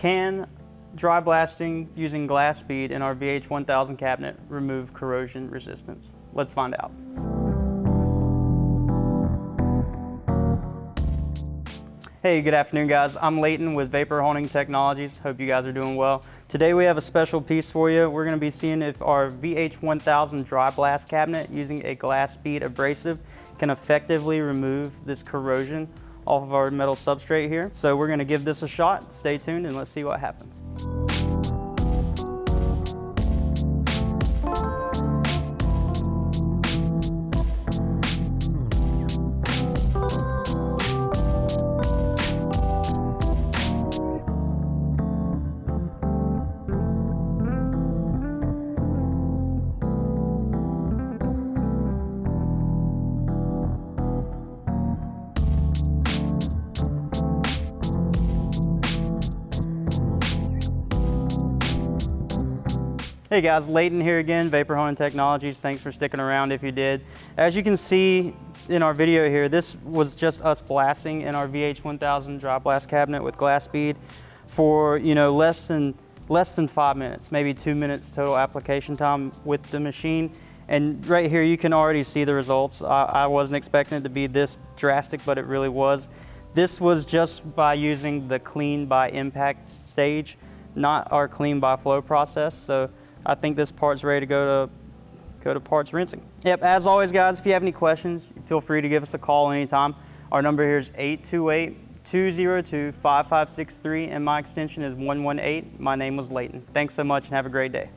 Can dry blasting using glass bead in our VH1000 cabinet remove corrosion resistance? Let's find out. Hey, good afternoon guys. I'm Leighton with Vapor Honing Technologies. Hope you guys are doing well. Today we have a special piece for you. We're going to be seeing if our VH1000 Dry Blast cabinet using a glass bead abrasive can effectively remove this corrosion off of our metal substrate here. So we're going to give this a shot. Stay tuned and let's see what happens. Hey guys, Leighton here again, Vapor Honing Technologies. Thanks for sticking around if you did. As you can see in our video here, this was just us blasting in our VH1000 Dry Blast cabinet with glass bead for less than 5 minutes, maybe 2 minutes total application time with the machine. And right here you can already see the results. I wasn't expecting it to be this drastic, but it really was. This was just by using the clean by impact stage, not our clean by flow process. So I think this part's ready to go to parts rinsing. Yep, as always guys, if you have any questions, feel free to give us a call anytime. Our number here is 828-202-5563 and my extension is 118. My name was Leighton. Thanks so much and have a great day.